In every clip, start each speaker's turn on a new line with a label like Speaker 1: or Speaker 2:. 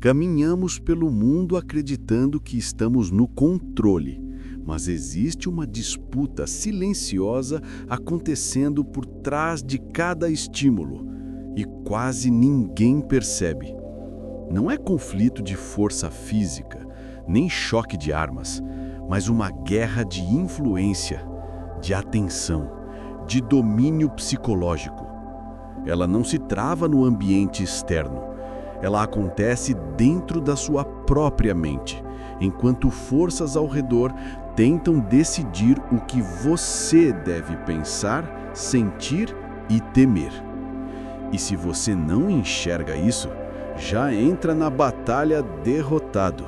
Speaker 1: Caminhamos pelo mundo acreditando que estamos no controle, mas existe uma disputa silenciosa acontecendo por trás de cada estímulo e quase ninguém percebe. Não é conflito de força física, nem choque de armas, mas uma guerra de influência, de atenção, de domínio psicológico. Ela não se trava no ambiente externo, ela acontece dentro da sua própria mente, enquanto forças ao redor tentam decidir o que você deve pensar, sentir e temer. E se você não enxerga isso, já entra na batalha derrotado.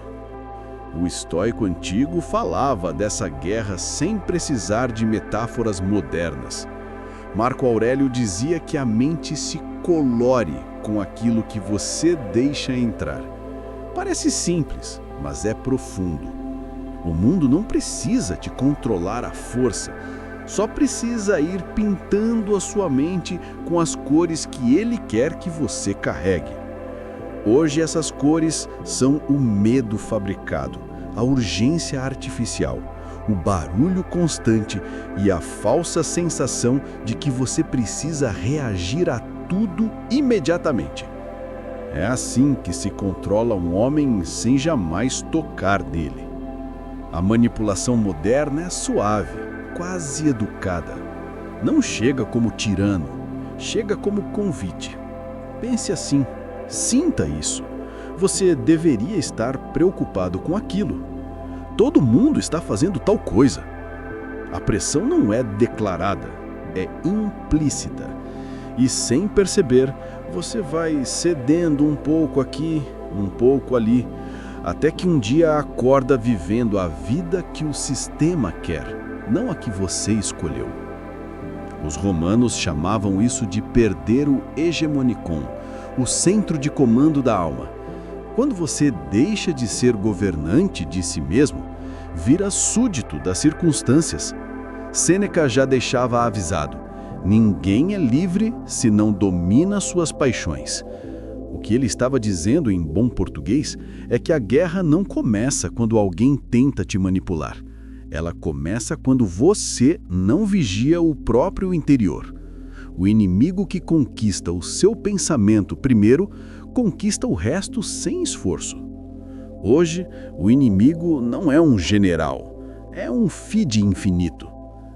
Speaker 1: O estoico antigo falava dessa guerra sem precisar de metáforas modernas. Marco Aurélio dizia que a mente se colore com aquilo que você deixa entrar. Parece simples, mas é profundo. O mundo não precisa te controlar à força, só precisa ir pintando a sua mente com as cores que ele quer que você carregue. Hoje essas cores são o medo fabricado, a urgência artificial, o barulho constante e a falsa sensação de que você precisa reagir a tudo imediatamente. É assim que se controla um homem sem jamais tocar nele. A manipulação moderna é suave, quase educada. Não chega como tirano, chega como convite. Pense assim, sinta isso. Você deveria estar preocupado com aquilo. Todo mundo está fazendo tal coisa. A pressão não é declarada, é implícita. E sem perceber, você vai cedendo um pouco aqui, um pouco ali, até que um dia acorda vivendo a vida que o sistema quer, não a que você escolheu. Os romanos chamavam isso de perder o hegemonicon, o centro de comando da alma. Quando você deixa de ser governante de si mesmo, vira súdito das circunstâncias. Sêneca já deixava avisado: ninguém é livre se não domina suas paixões. O que ele estava dizendo em bom português é que a guerra não começa quando alguém tenta te manipular. Ela começa quando você não vigia o próprio interior. O inimigo que conquista o seu pensamento primeiro, conquista o resto sem esforço. Hoje, o inimigo não é um general, é um feed infinito.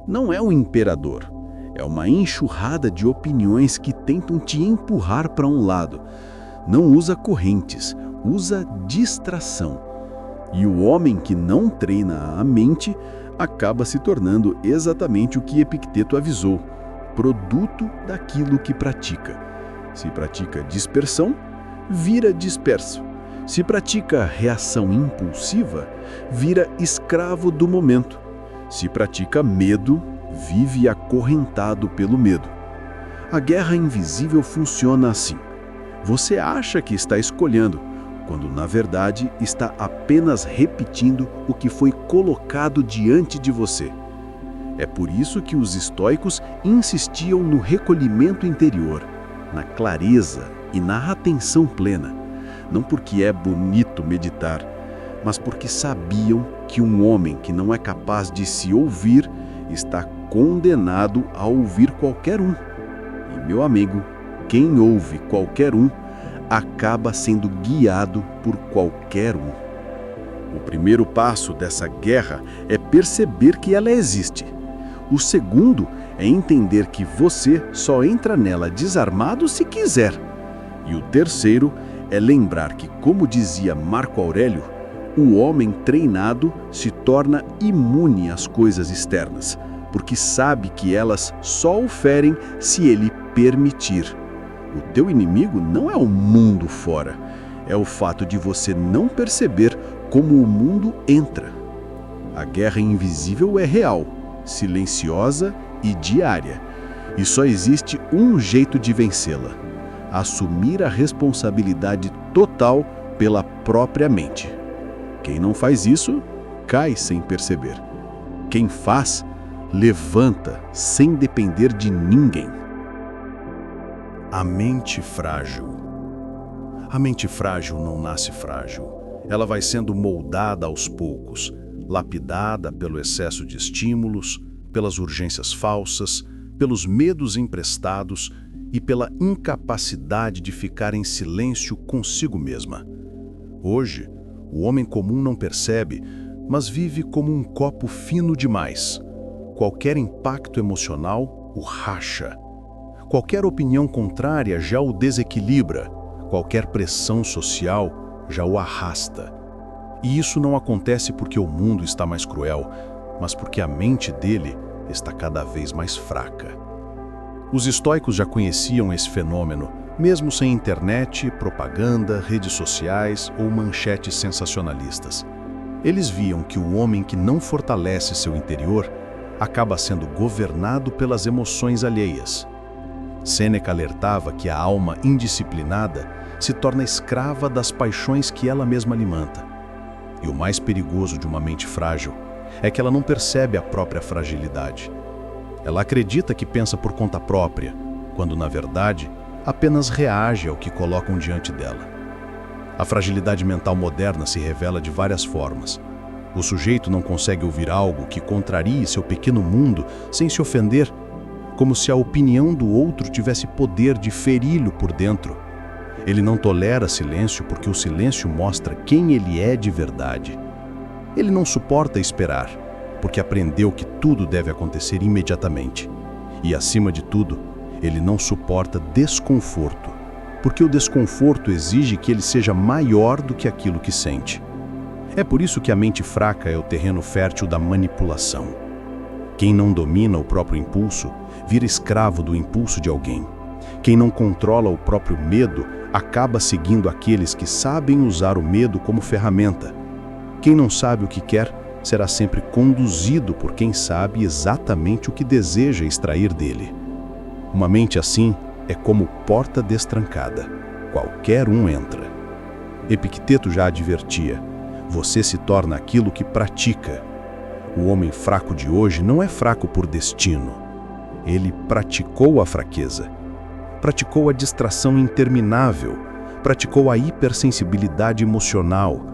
Speaker 1: Não é um imperador, é uma enxurrada de opiniões que tentam te empurrar para um lado. Não usa correntes, usa distração. E o homem que não treina a mente acaba se tornando exatamente o que Epicteto avisou: produto daquilo que pratica. Se pratica dispersão, vira disperso. Se pratica reação impulsiva, vira escravo do momento. Se pratica medo, vive acorrentado pelo medo. A guerra invisível funciona assim. Você acha que está escolhendo, quando na verdade está apenas repetindo o que foi colocado diante de você. É por isso que os estoicos insistiam no recolhimento interior, na clareza e na atenção plena. Não porque é bonito meditar, mas porque sabiam que um homem que não é capaz de se ouvir está condenado a ouvir qualquer um. E, meu amigo, quem ouve qualquer um acaba sendo guiado por qualquer um. O primeiro passo dessa guerra é perceber que ela existe. O segundo é entender que você só entra nela desarmado se quiser. E o terceiro é lembrar que, como dizia Marco Aurélio, o homem treinado se torna imune às coisas externas, porque sabe que elas só o ferem se ele permitir. O teu inimigo não é o mundo fora, é o fato de você não perceber como o mundo entra. A guerra invisível é real, silenciosa e diária, e só existe um jeito de vencê-la: assumir a responsabilidade total pela própria mente. Quem não faz isso, cai sem perceber. Quem faz, levanta sem depender de ninguém. A mente frágil. A mente frágil não nasce frágil. Ela vai sendo moldada aos poucos, lapidada pelo excesso de estímulos, pelas urgências falsas, pelos medos emprestados e pela incapacidade de ficar em silêncio consigo mesma. Hoje, o homem comum não percebe, mas vive como um copo fino demais. Qualquer impacto emocional o racha. Qualquer opinião contrária já o desequilibra. Qualquer pressão social já o arrasta. E isso não acontece porque o mundo está mais cruel, mas porque a mente dele está cada vez mais fraca. Os estoicos já conheciam esse fenômeno, mesmo sem internet, propaganda, redes sociais ou manchetes sensacionalistas. Eles viam que o homem que não fortalece seu interior acaba sendo governado pelas emoções alheias. Sêneca alertava que a alma indisciplinada se torna escrava das paixões que ela mesma alimenta. E o mais perigoso de uma mente frágil é que ela não percebe a própria fragilidade. Ela acredita que pensa por conta própria, quando, na verdade, apenas reage ao que colocam diante dela. A fragilidade mental moderna se revela de várias formas. O sujeito não consegue ouvir algo que contrarie seu pequeno mundo sem se ofender, como se a opinião do outro tivesse poder de feri-lo por dentro. Ele não tolera silêncio porque o silêncio mostra quem ele é de verdade. Ele não suporta esperar, porque aprendeu que tudo deve acontecer imediatamente. E, acima de tudo, ele não suporta desconforto, porque o desconforto exige que ele seja maior do que aquilo que sente. É por isso que a mente fraca é o terreno fértil da manipulação. Quem não domina o próprio impulso, vira escravo do impulso de alguém. Quem não controla o próprio medo, acaba seguindo aqueles que sabem usar o medo como ferramenta. Quem não sabe o que quer, será sempre conduzido por quem sabe exatamente o que deseja extrair dele. Uma mente assim é como porta destrancada. Qualquer um entra. Epicteto já advertia: você se torna aquilo que pratica. O homem fraco de hoje não é fraco por destino. Ele praticou a fraqueza. Praticou a distração interminável. Praticou a hipersensibilidade emocional.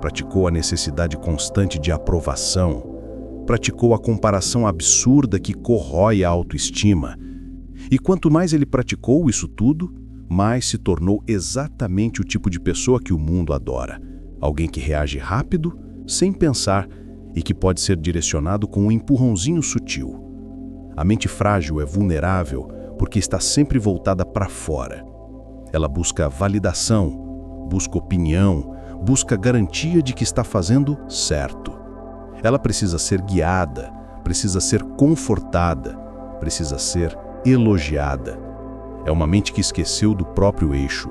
Speaker 1: Praticou a necessidade constante de aprovação. Praticou a comparação absurda que corrói a autoestima. E quanto mais ele praticou isso tudo, mais se tornou exatamente o tipo de pessoa que o mundo adora. Alguém que reage rápido, sem pensar, e que pode ser direcionado com um empurrãozinho sutil. A mente frágil é vulnerável porque está sempre voltada para fora. Ela busca validação, busca opinião, busca garantia de que está fazendo certo. Ela precisa ser guiada, precisa ser confortada, precisa ser elogiada. É uma mente que esqueceu do próprio eixo.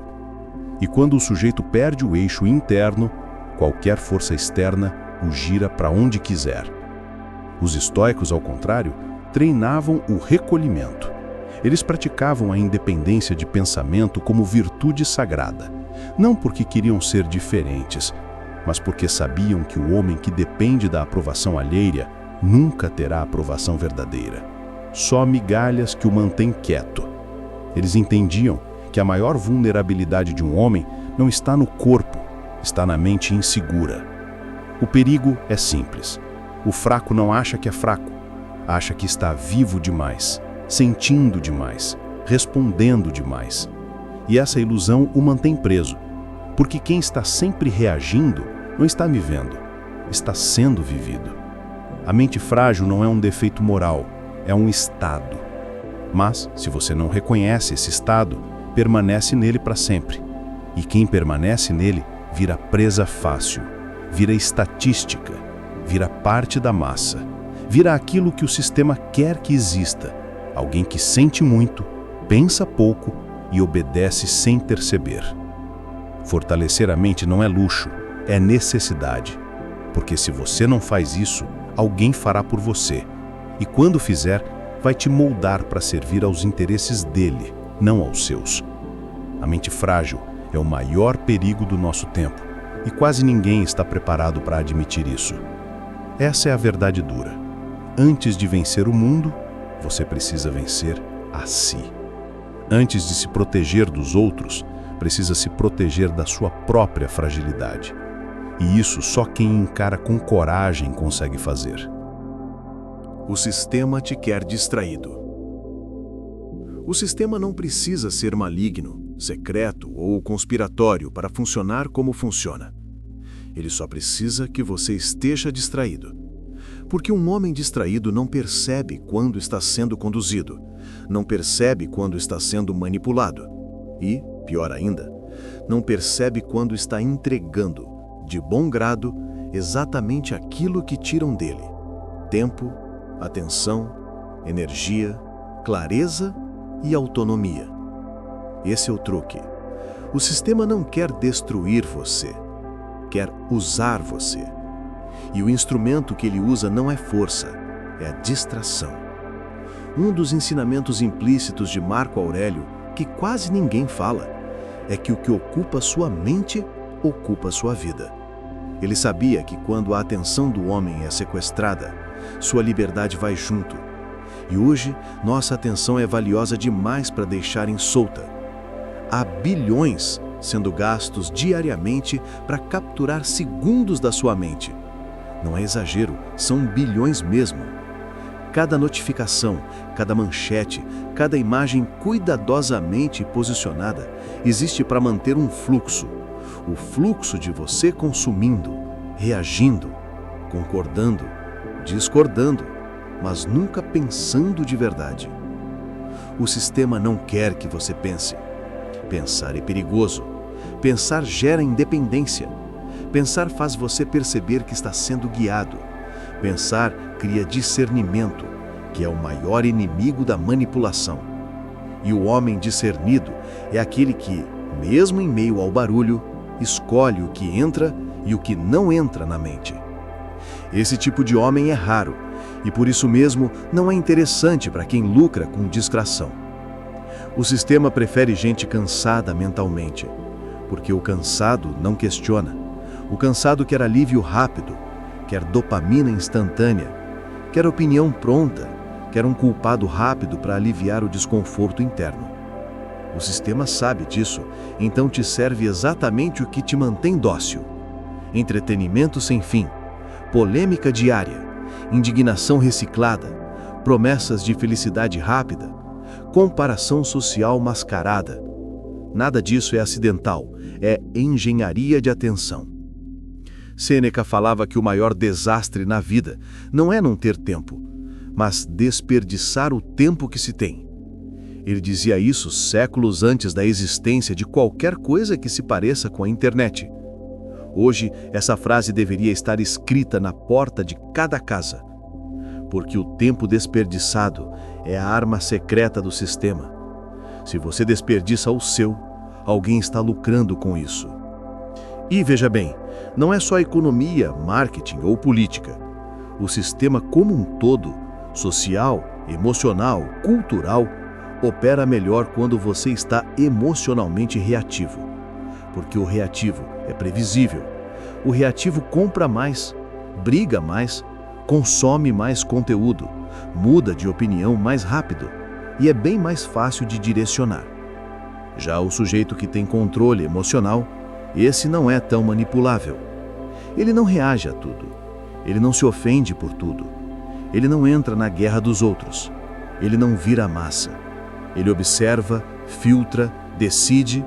Speaker 1: E quando o sujeito perde o eixo interno, qualquer força externa o gira para onde quiser. Os estoicos, ao contrário, treinavam o recolhimento. Eles praticavam a independência de pensamento como virtude sagrada, não porque queriam ser diferentes, mas porque sabiam que o homem que depende da aprovação alheia nunca terá aprovação verdadeira. Só migalhas que o mantêm quieto. Eles entendiam que a maior vulnerabilidade de um homem não está no corpo, está na mente insegura. O perigo é simples. O fraco não acha que é fraco, acha que está vivo demais, sentindo demais, respondendo demais. E essa ilusão o mantém preso, porque quem está sempre reagindo não está vivendo, está sendo vivido. A mente frágil não é um defeito moral, é um estado. Mas, se você não reconhece esse estado, permanece nele para sempre. E quem permanece nele vira presa fácil, vira estatística, vira parte da massa, vira aquilo que o sistema quer que exista, alguém que sente muito, pensa pouco e obedece sem perceber. Fortalecer a mente não é luxo, é necessidade, porque se você não faz isso, alguém fará por você, e quando fizer, vai te moldar para servir aos interesses dele, não aos seus. A mente frágil é o maior perigo do nosso tempo, e quase ninguém está preparado para admitir isso. Essa é a verdade dura. Antes de vencer o mundo, você precisa vencer a si. Antes de se proteger dos outros, precisa se proteger da sua própria fragilidade. E isso só quem encara com coragem consegue fazer. O sistema te quer distraído. O sistema não precisa ser maligno, secreto ou conspiratório para funcionar como funciona. Ele só precisa que você esteja distraído. Porque um homem distraído não percebe quando está sendo conduzido, não percebe quando está sendo manipulado e, pior ainda, não percebe quando está entregando, de bom grado, exatamente aquilo que tiram dele: tempo, atenção, energia, clareza e autonomia. Esse é o truque. O sistema não quer destruir você, quer usar você. E o instrumento que ele usa não é força, é a distração. Um dos ensinamentos implícitos de Marco Aurélio, que quase ninguém fala, é que o que ocupa sua mente, ocupa sua vida. Ele sabia que quando a atenção do homem é sequestrada, sua liberdade vai junto. E hoje, nossa atenção é valiosa demais para deixarem solta. Há bilhões sendo gastos diariamente para capturar segundos da sua mente. Não é exagero, são bilhões mesmo. Cada notificação, cada manchete, cada imagem cuidadosamente posicionada existe para manter um fluxo. O fluxo de você consumindo, reagindo, concordando, discordando, mas nunca pensando de verdade. O sistema não quer que você pense. Pensar é perigoso. Pensar gera independência. Pensar faz você perceber que está sendo guiado. Pensar cria discernimento, que é o maior inimigo da manipulação. E o homem discernido é aquele que, mesmo em meio ao barulho, escolhe o que entra e o que não entra na mente. Esse tipo de homem é raro e por isso mesmo não é interessante para quem lucra com distração. O sistema prefere gente cansada mentalmente, porque o cansado não questiona. O cansado quer alívio rápido, quer dopamina instantânea, quer opinião pronta, quer um culpado rápido para aliviar o desconforto interno. O sistema sabe disso, então te serve exatamente o que te mantém dócil: entretenimento sem fim, polêmica diária, indignação reciclada, promessas de felicidade rápida, comparação social mascarada. Nada disso é acidental, é engenharia de atenção. Sêneca falava que o maior desastre na vida não é não ter tempo, mas desperdiçar o tempo que se tem. Ele dizia isso séculos antes da existência de qualquer coisa que se pareça com a internet. Hoje, essa frase deveria estar escrita na porta de cada casa, porque o tempo desperdiçado é a arma secreta do sistema. Se você desperdiça o seu, alguém está lucrando com isso. E veja bem, não é só economia, marketing ou política. O sistema como um todo, social, emocional, cultural, opera melhor quando você está emocionalmente reativo. Porque o reativo é previsível. O reativo compra mais, briga mais, consome mais conteúdo, muda de opinião mais rápido e é bem mais fácil de direcionar. Já o sujeito que tem controle emocional, esse não é tão manipulável. Ele não reage a tudo. Ele não se ofende por tudo. Ele não entra na guerra dos outros. Ele não vira massa. Ele observa, filtra, decide,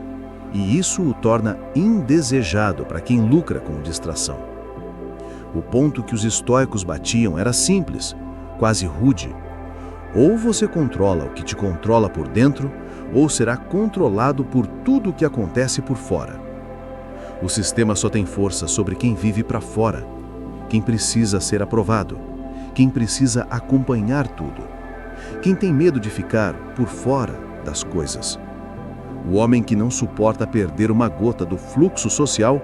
Speaker 1: e isso o torna indesejado para quem lucra com distração. O ponto que os estoicos batiam era simples, quase rude. Ou você controla o que te controla por dentro, ou será controlado por tudo o que acontece por fora. O sistema só tem força sobre quem vive para fora, quem precisa ser aprovado, quem precisa acompanhar tudo, quem tem medo de ficar por fora das coisas. O homem que não suporta perder uma gota do fluxo social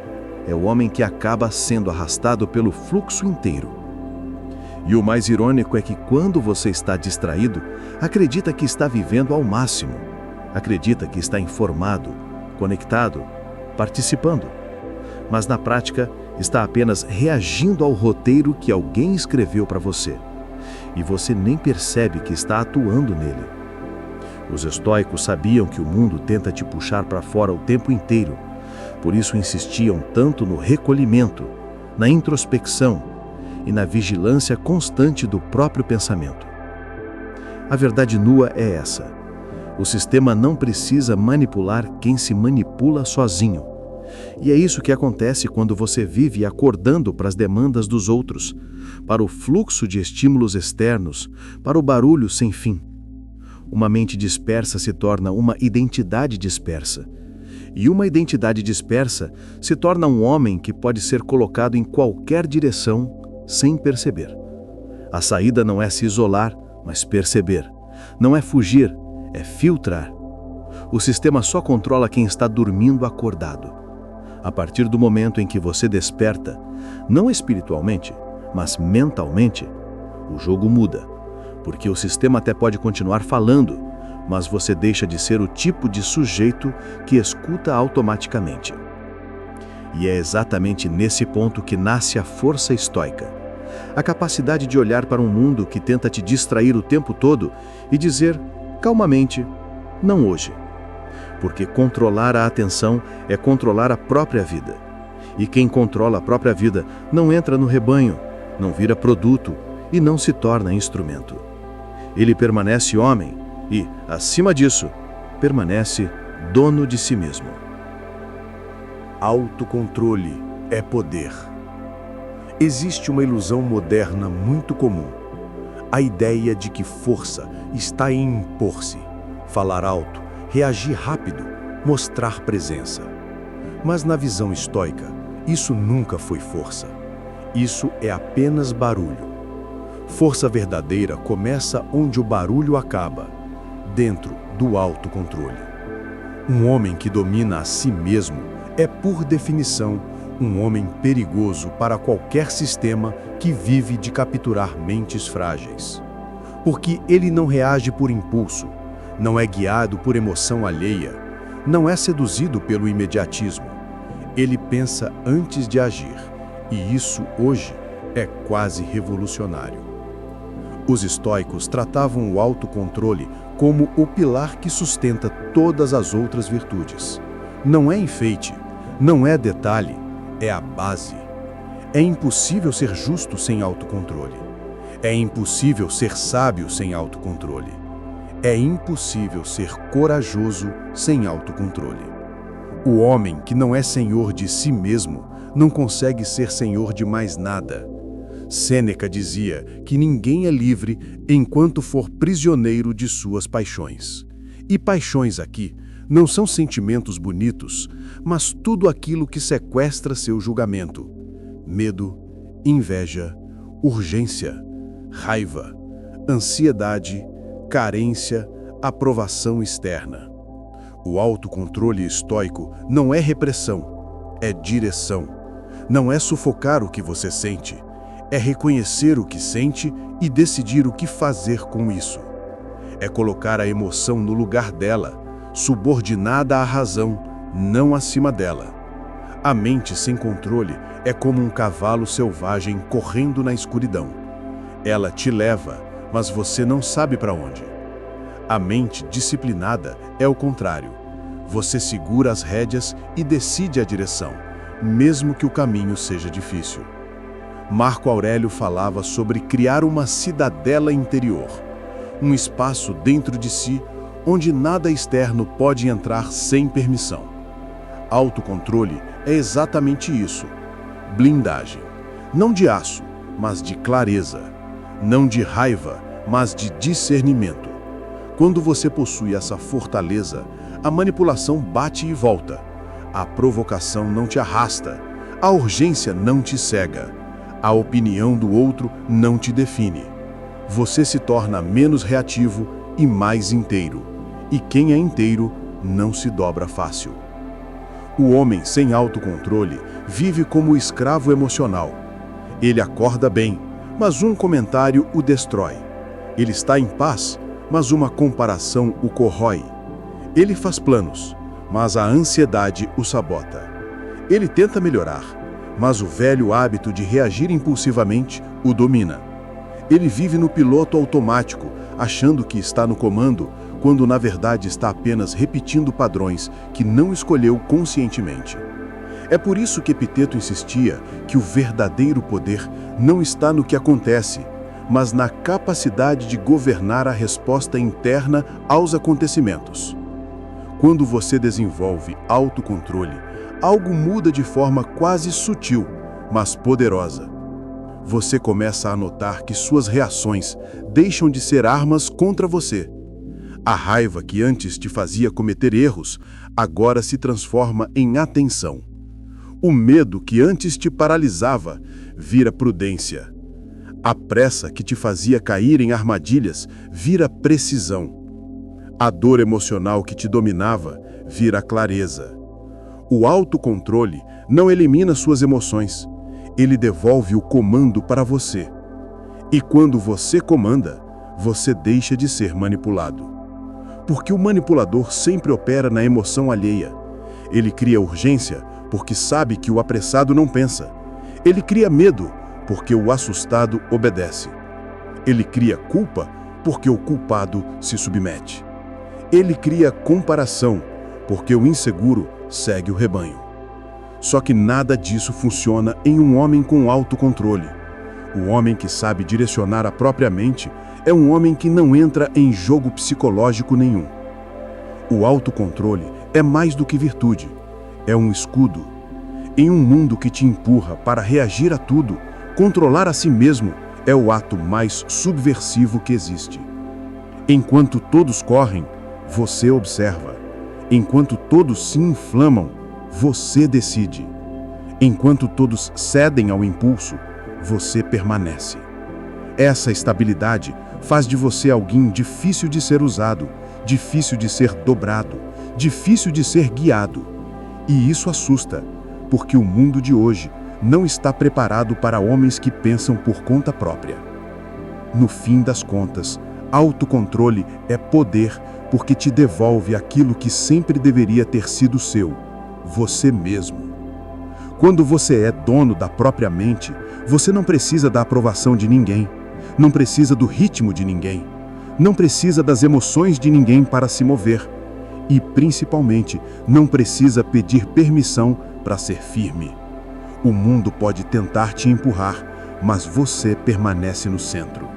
Speaker 1: é o homem que acaba sendo arrastado pelo fluxo inteiro. E o mais irônico é que quando você está distraído, acredita que está vivendo ao máximo, acredita que está informado, conectado, participando. Mas na prática, está apenas reagindo ao roteiro que alguém escreveu para você. E você nem percebe que está atuando nele.
Speaker 2: Os estoicos sabiam que o mundo tenta te puxar para fora o tempo inteiro, por isso insistiam tanto no recolhimento, na introspecção e na vigilância constante do próprio pensamento. A verdade nua é essa: o sistema não precisa manipular quem se manipula sozinho. E é isso que acontece quando você vive acordando para as demandas dos outros, para o fluxo de estímulos externos, para o barulho sem fim. Uma mente dispersa se torna uma identidade dispersa. E uma identidade dispersa se torna um homem que pode ser colocado em qualquer direção sem perceber. A saída não é se isolar, mas perceber. Não é fugir, é filtrar. O sistema só controla quem está dormindo acordado. A partir do momento em que você desperta, não espiritualmente, mas mentalmente, o jogo muda. Porque o sistema até pode continuar falando, mas você deixa de ser o tipo de sujeito que escuta automaticamente. E é exatamente nesse ponto que nasce a força estoica. A capacidade de olhar para um mundo que tenta te distrair o tempo todo e dizer, calmamente, não hoje. Porque controlar a atenção é controlar a própria vida. E quem controla a própria vida não entra no rebanho, não vira produto e não se torna instrumento. Ele permanece homem e, acima disso, permanece dono de si mesmo.
Speaker 3: Autocontrole é poder. Existe uma ilusão moderna muito comum. A ideia de que força está em impor-se, falar alto, reagir rápido, mostrar presença. Mas na visão estoica, isso nunca foi força. Isso é apenas barulho. Força verdadeira começa onde o barulho acaba, dentro do autocontrole. Um homem que domina a si mesmo é, por definição, um homem perigoso para qualquer sistema que vive de capturar mentes frágeis. Porque ele não reage por impulso, não é guiado por emoção alheia, não é seduzido pelo imediatismo. Ele pensa antes de agir, e isso hoje é quase revolucionário. Os estoicos tratavam o autocontrole como o pilar que sustenta todas as outras virtudes. Não é enfeite, não é detalhe, é a base. É impossível ser justo sem autocontrole. É impossível ser sábio sem autocontrole. É impossível ser corajoso sem autocontrole. O homem que não é senhor de si mesmo não consegue ser senhor de mais nada. Sêneca dizia que ninguém é livre enquanto for prisioneiro de suas paixões. E paixões aqui não são sentimentos bonitos, mas tudo aquilo que sequestra seu julgamento. Medo, inveja, urgência, raiva, ansiedade, carência, aprovação externa. O autocontrole estoico não é repressão, é direção. Não é sufocar o que você sente, é reconhecer o que sente e decidir o que fazer com isso. É colocar a emoção no lugar dela, subordinada à razão, não acima dela. A mente sem controle é como um cavalo selvagem correndo na escuridão. Ela te leva, mas você não sabe para onde. A mente disciplinada é o contrário. Você segura as rédeas e decide a direção, mesmo que o caminho seja difícil. Marco Aurélio falava sobre criar uma cidadela interior, um espaço dentro de si onde nada externo pode entrar sem permissão. Autocontrole é exatamente isso: blindagem, não de aço, mas de clareza, não de raiva, mas de discernimento. Quando você possui essa fortaleza, a manipulação bate e volta, a provocação não te arrasta, a urgência não te cega. A opinião do outro não te define. Você se torna menos reativo e mais inteiro. E quem é inteiro não se dobra fácil. O homem sem autocontrole vive como escravo emocional. Ele acorda bem, mas um comentário o destrói. Ele está em paz, mas uma comparação o corrói. Ele faz planos, mas a ansiedade o sabota. Ele tenta melhorar, mas o velho hábito de reagir impulsivamente o domina. Ele vive no piloto automático, achando que está no comando,
Speaker 2: quando na verdade está apenas repetindo padrões que não escolheu conscientemente. É por isso que Epiteto insistia que o verdadeiro poder não está no que acontece, mas na capacidade de governar a resposta interna aos acontecimentos. Quando você desenvolve autocontrole, algo muda de forma quase sutil, mas poderosa. Você começa a notar que suas reações deixam de ser armas contra você. A raiva que antes te fazia cometer erros, agora se transforma em atenção. O medo que antes te paralisava, vira prudência. A pressa que te fazia cair em armadilhas, vira precisão. A dor emocional que te dominava, vira clareza. O autocontrole não elimina suas emoções. Ele devolve o comando para você. E quando você comanda, você deixa de ser manipulado. Porque o manipulador sempre opera na emoção alheia. Ele cria urgência porque sabe que o apressado não pensa. Ele cria medo porque o assustado obedece. Ele cria culpa porque o culpado se submete. Ele cria comparação porque o inseguro segue o rebanho. Só que nada disso funciona em um homem com autocontrole. O homem que sabe direcionar a própria mente é um homem que não entra em jogo psicológico nenhum. O autocontrole é mais do que virtude, é um escudo. Em um mundo que te empurra para reagir a tudo, controlar a si mesmo é o ato mais subversivo que existe. Enquanto todos correm, você observa. Enquanto todos se inflamam, você decide. Enquanto todos cedem ao impulso, você permanece. Essa estabilidade faz de você alguém difícil de ser usado, difícil de ser dobrado, difícil de ser guiado. E isso assusta, porque o mundo de hoje não está preparado para homens que pensam por conta própria. No fim das contas, autocontrole é poder porque te devolve aquilo que sempre deveria ter sido seu, você mesmo. Quando você é dono da própria mente, você não precisa da aprovação de ninguém, não precisa do ritmo de ninguém, não precisa das emoções de ninguém para se mover e, principalmente, não precisa pedir permissão para ser firme. O mundo pode tentar te empurrar, mas você permanece no centro.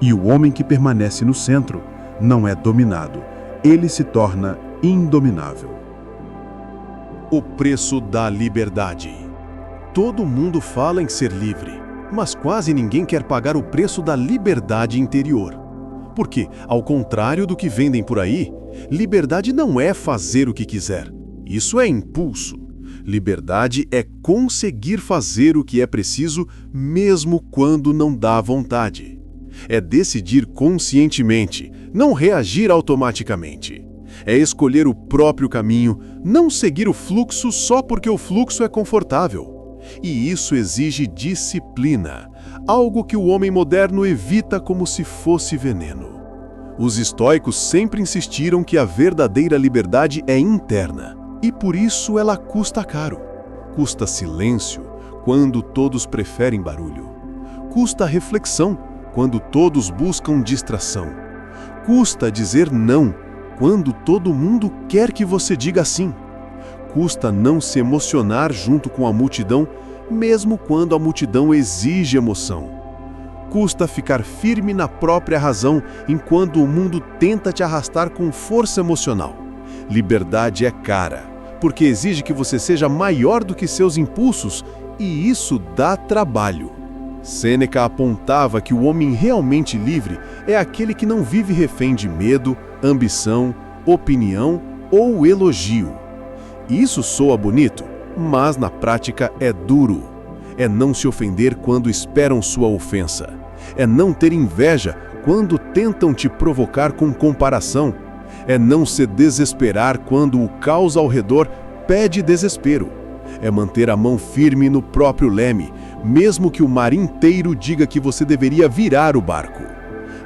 Speaker 2: E o homem que permanece no centro não é dominado, ele se torna indominável.
Speaker 4: O preço da liberdade. Todo mundo fala em ser livre, mas quase ninguém quer pagar o preço da liberdade interior. Porque, ao contrário do que vendem por aí, liberdade não é fazer o que quiser. Isso é impulso. Liberdade é conseguir fazer o que é preciso mesmo quando não dá vontade. É decidir conscientemente, não reagir automaticamente. É escolher o próprio caminho, não seguir o fluxo só porque o fluxo é confortável. E isso exige disciplina, algo que o homem moderno evita como se fosse veneno. Os estoicos sempre insistiram que a verdadeira liberdade é interna, e por isso ela custa caro. Custa silêncio, quando todos preferem barulho. Custa reflexão, quando todos buscam distração. Custa dizer não, quando todo mundo quer que você diga sim. Custa não se emocionar junto com a multidão, mesmo quando a multidão exige emoção. Custa ficar firme na própria razão, enquanto o mundo tenta te arrastar com força emocional. Liberdade é cara, porque exige que você seja maior do que seus impulsos, e isso dá trabalho. Sêneca apontava que o homem realmente livre é aquele que não vive refém de medo, ambição, opinião ou elogio. Isso soa bonito, mas na prática é duro. É não se ofender quando esperam sua ofensa. É não ter inveja quando tentam te provocar com comparação. É não se desesperar quando o caos ao redor pede desespero. É manter a mão firme no próprio leme, mesmo que o mar inteiro diga que você deveria virar o barco.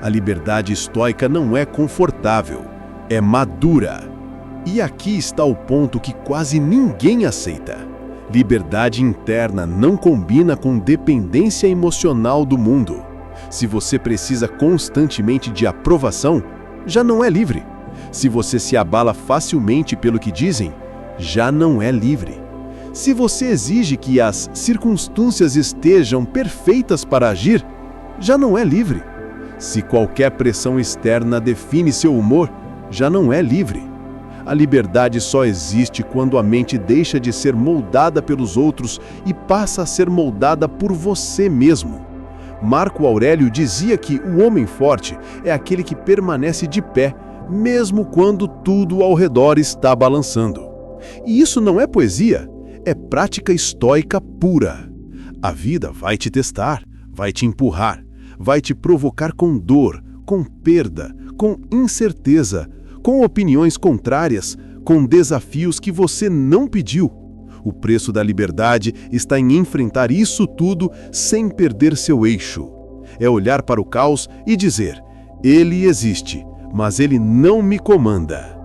Speaker 4: A liberdade estoica não é confortável, é madura. E aqui está o ponto que quase ninguém aceita. Liberdade interna não combina com dependência emocional do mundo. Se você precisa constantemente de aprovação, já não é livre. Se você se abala facilmente pelo que dizem, já não é livre. Se você exige que as circunstâncias estejam perfeitas para agir, já não é livre. Se qualquer pressão externa define seu humor, já não é livre. A liberdade só existe quando a mente deixa de ser moldada pelos outros e passa a ser moldada por você mesmo. Marco Aurélio dizia que o homem forte é aquele que permanece de pé, mesmo quando tudo ao redor está balançando. E isso não é poesia, é prática estoica pura. A vida vai te testar, vai te empurrar, vai te provocar com dor, com perda, com incerteza, com opiniões contrárias, com desafios que você não pediu. O preço da liberdade está em enfrentar isso tudo sem perder seu eixo. É olhar para o caos e dizer: ele existe, mas ele não me comanda.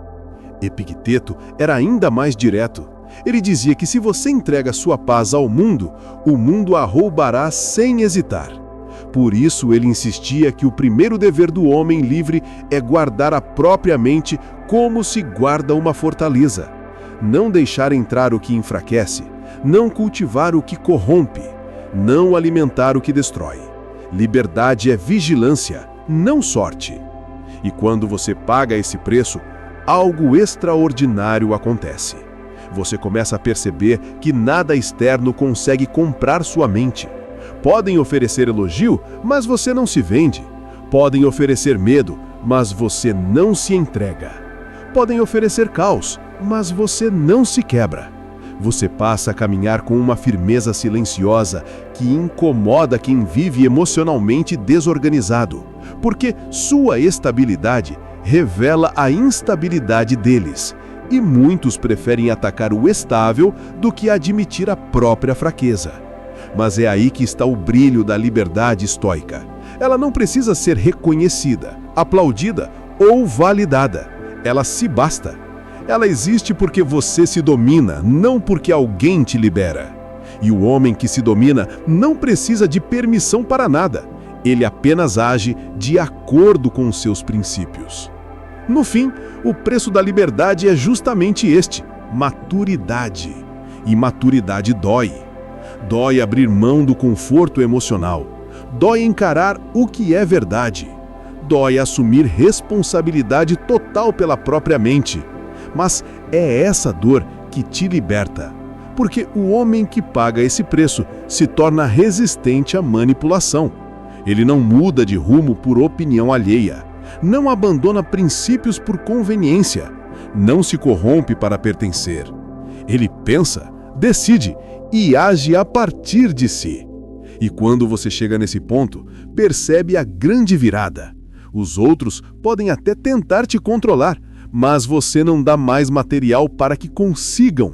Speaker 4: Epicteto era ainda mais direto. Ele dizia que se você entrega sua paz ao mundo, o mundo a roubará sem hesitar. Por isso ele insistia que o primeiro dever do homem livre é guardar a própria mente como se guarda uma fortaleza. Não deixar entrar o que enfraquece, não cultivar o que corrompe, não alimentar o que destrói. Liberdade é vigilância, não sorte. E quando você paga esse preço, algo extraordinário acontece. Você começa a perceber que nada externo consegue comprar sua mente. Podem oferecer elogio, mas você não se vende. Podem oferecer medo, mas você não se entrega. Podem oferecer caos, mas você não se quebra. Você passa a caminhar com uma firmeza silenciosa que incomoda quem vive emocionalmente desorganizado, porque sua estabilidade revela a instabilidade deles, e muitos preferem atacar o estável do que admitir a própria fraqueza. Mas é aí que está o brilho da liberdade estoica. Ela não precisa ser reconhecida, aplaudida ou validada. Ela se basta. Ela existe porque você se domina, não porque alguém te libera. E o homem que se domina não precisa de permissão para nada. Ele apenas age de acordo com os seus princípios. No fim, o preço da liberdade é justamente este: maturidade. E maturidade dói. Dói abrir mão do conforto emocional. Dói encarar o que é verdade. Dói assumir responsabilidade total pela própria mente. Mas é essa dor que te liberta. Porque o homem que paga esse preço se torna resistente à manipulação. Ele não muda de rumo por opinião alheia. Não abandona princípios por conveniência. Não se corrompe para pertencer. Ele pensa, decide e age a partir de si. E quando você chega nesse ponto, percebe a grande virada. Os outros podem até tentar te controlar, mas você não dá mais material para que consigam.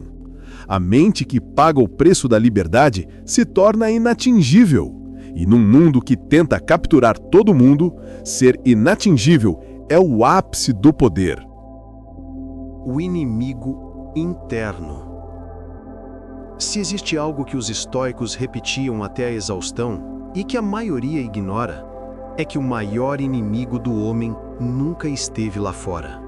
Speaker 4: A mente que paga o preço da liberdade se torna inatingível. E num mundo que tenta capturar todo mundo, ser inatingível é o ápice do poder.
Speaker 1: O inimigo interno. Se existe algo que os estoicos repetiam até a exaustão e que a maioria ignora, é que o maior inimigo do homem nunca esteve lá fora.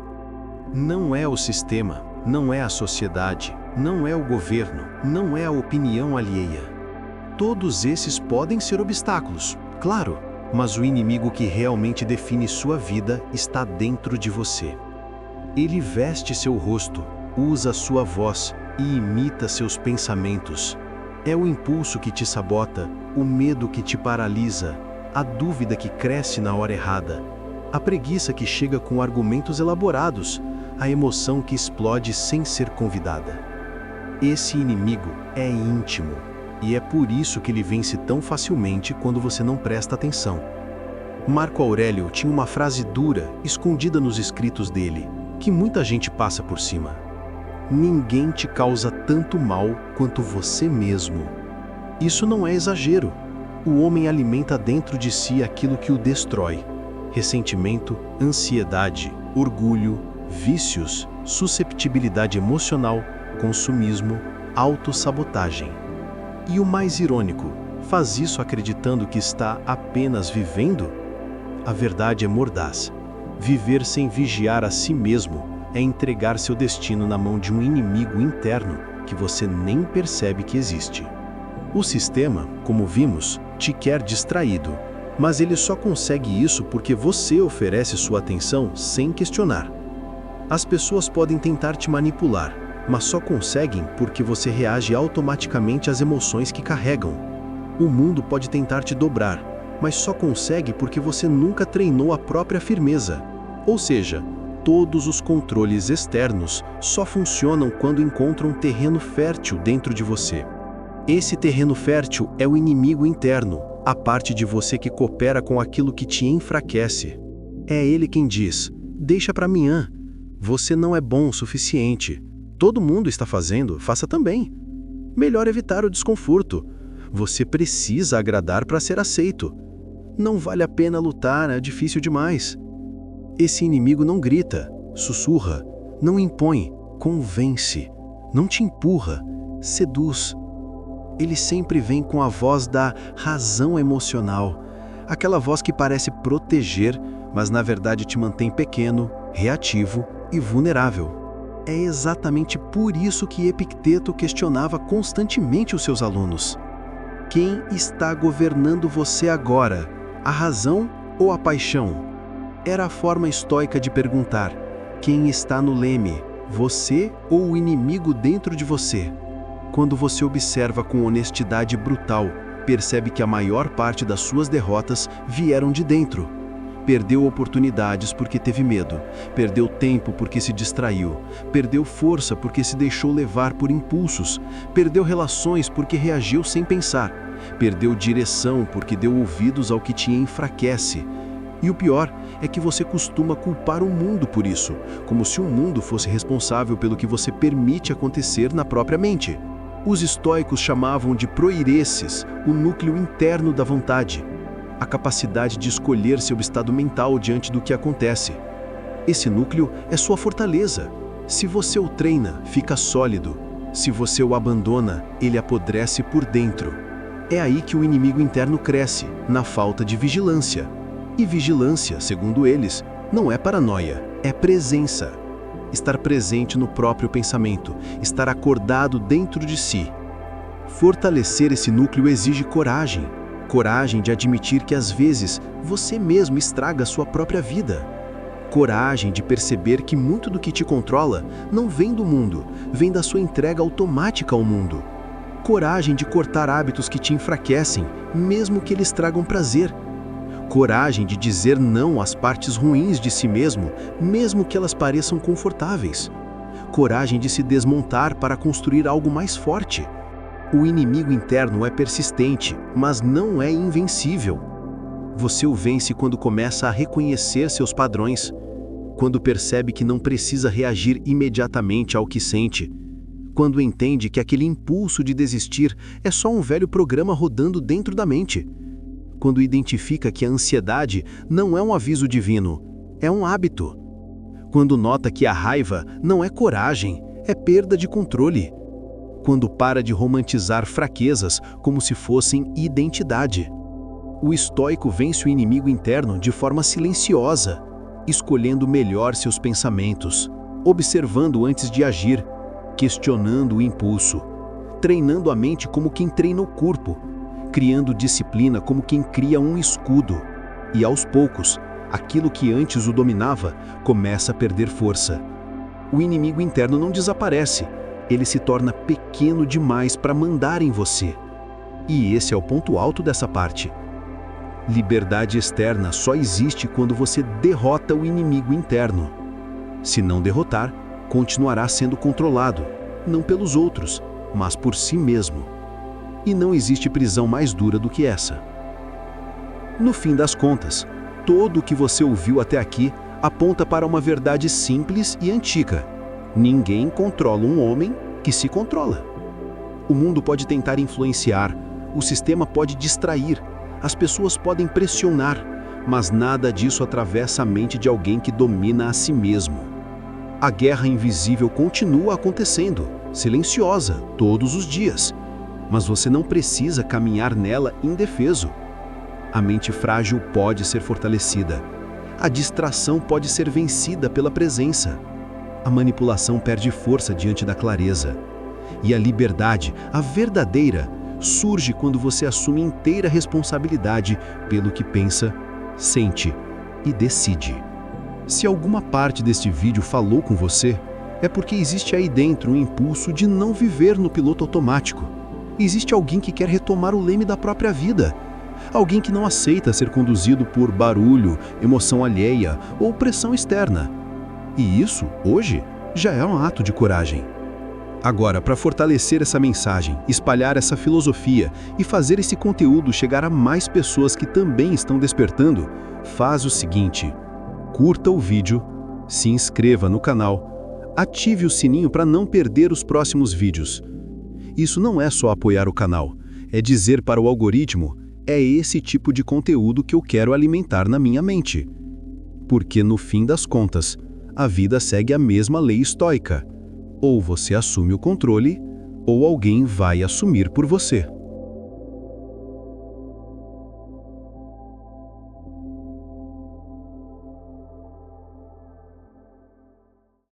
Speaker 1: Não é o sistema, não é a sociedade, não é o governo, não é a opinião alheia. Todos esses podem ser obstáculos, claro, mas o inimigo que realmente define sua vida está dentro de você. Ele veste seu rosto, usa sua voz e imita seus pensamentos. É o impulso que te sabota, o medo que te paralisa, a dúvida que cresce na hora errada, a preguiça que chega com argumentos elaborados, a emoção que explode sem ser convidada. Esse inimigo é íntimo, e é por isso que ele vence tão facilmente quando você não presta atenção. Marco Aurélio tinha uma frase dura, escondida nos escritos dele, que muita gente passa por cima. Ninguém te causa tanto mal quanto você mesmo. Isso não é exagero. O homem alimenta dentro de si aquilo que o destrói. Ressentimento, ansiedade, orgulho, vícios, susceptibilidade emocional, consumismo, autossabotagem. E o mais irônico, faz isso acreditando que está apenas vivendo? A verdade é mordaz.
Speaker 2: Viver sem vigiar a si mesmo é entregar seu destino na mão de um inimigo interno que você nem percebe que existe. O sistema, como vimos, te quer distraído, mas ele só consegue isso porque você oferece sua atenção sem questionar. As pessoas podem tentar te manipular, mas só conseguem porque você reage automaticamente às emoções que carregam. O mundo pode tentar te dobrar, mas só consegue porque você nunca treinou a própria firmeza. Ou seja, todos os controles externos só funcionam quando encontram um terreno fértil dentro de você. Esse terreno fértil é o inimigo interno, a parte de você que coopera com aquilo que te enfraquece. É ele quem diz: deixa para amanhã. Você não é bom o suficiente. Todo mundo está fazendo, faça também. Melhor evitar o desconforto. Você precisa agradar para ser aceito. Não vale a pena lutar, é difícil demais. Esse inimigo não grita, sussurra, não impõe, convence, não te empurra, seduz. Ele sempre vem com a voz da razão emocional, aquela voz que parece proteger, mas na verdade te mantém pequeno, reativo e vulnerável. É exatamente por isso que Epicteto questionava constantemente os seus alunos. Quem está governando você agora? A razão ou a paixão? Era a forma estoica de perguntar: quem está no leme? Você ou o inimigo dentro de você? Quando você observa com honestidade brutal, percebe que a maior parte das suas derrotas vieram de dentro. Perdeu oportunidades porque teve medo, perdeu tempo porque se distraiu, perdeu força porque se deixou levar por impulsos, perdeu relações porque reagiu sem pensar, perdeu direção porque deu ouvidos ao que te enfraquece. E o pior é que você costuma culpar o mundo por isso, como se o mundo fosse responsável pelo que você permite acontecer na própria mente. Os estoicos chamavam de proireses o núcleo interno da vontade, a capacidade de escolher seu estado mental diante do que acontece. Esse núcleo é sua fortaleza. Se você o treina, fica sólido. Se você o abandona, ele apodrece por dentro. É aí que o inimigo interno cresce, na falta de vigilância. E vigilância, segundo eles, não é paranoia, é presença. Estar presente no próprio pensamento, estar acordado dentro de si. Fortalecer esse núcleo exige coragem. Coragem de admitir que às vezes você mesmo estraga a sua própria vida. Coragem de perceber que muito do que te controla não vem do mundo, vem da sua entrega automática ao mundo. Coragem de cortar hábitos que te enfraquecem, mesmo que eles tragam prazer. Coragem de dizer não às partes ruins de si mesmo, mesmo que elas pareçam confortáveis. Coragem de se desmontar para construir algo mais forte. O inimigo interno é persistente, mas não é invencível. Você o vence quando começa a reconhecer seus padrões, quando percebe que não precisa reagir imediatamente ao que sente, quando entende que aquele impulso de desistir é só um velho programa rodando dentro da mente, quando identifica que a ansiedade não é um aviso divino, é um hábito, quando nota que a raiva não é coragem, é perda de controle, quando para de romantizar fraquezas como se fossem identidade. O estoico vence o inimigo interno de forma silenciosa, escolhendo melhor seus pensamentos, observando antes de agir, questionando o impulso, treinando a mente como quem treina o corpo, criando disciplina como quem cria um escudo. E aos poucos, aquilo que antes o dominava começa a perder força. O inimigo interno não desaparece, ele se torna pequeno demais para mandar em você. E esse é o ponto alto dessa parte. Liberdade externa só existe quando você derrota o inimigo interno. Se não derrotar, continuará sendo controlado, não pelos outros, mas por si mesmo. E não existe prisão mais dura do que essa. No fim das contas, tudo o que você ouviu até aqui aponta para uma verdade simples e antiga. Ninguém controla um homem que se controla. O mundo pode tentar influenciar, o sistema pode distrair, as pessoas podem pressionar, mas nada disso atravessa a mente de alguém que domina a si mesmo. A guerra invisível continua acontecendo, silenciosa, todos os dias, mas você não precisa caminhar nela indefeso. A mente frágil pode ser fortalecida. A distração pode ser vencida pela presença. A manipulação perde força diante da clareza. E a liberdade, a verdadeira, surge quando você assume inteira responsabilidade pelo que pensa, sente e decide. Se alguma parte deste vídeo falou com você, é porque existe aí dentro um impulso de não viver no piloto automático. Existe alguém que quer retomar o leme da própria vida. Alguém que não aceita ser conduzido por barulho, emoção alheia ou pressão externa. E isso, hoje, já é um ato de coragem. Agora, para fortalecer essa mensagem, espalhar essa filosofia e fazer esse conteúdo chegar a mais pessoas que também estão despertando, faz o seguinte: curta o vídeo, se inscreva no canal, ative o sininho para não perder os próximos vídeos. Isso não é só apoiar o canal, é dizer para o algoritmo: é esse tipo de conteúdo que eu quero alimentar na minha mente. Porque, no fim das contas, a vida segue a mesma lei estoica. Ou você assume o controle, ou alguém vai assumir por você.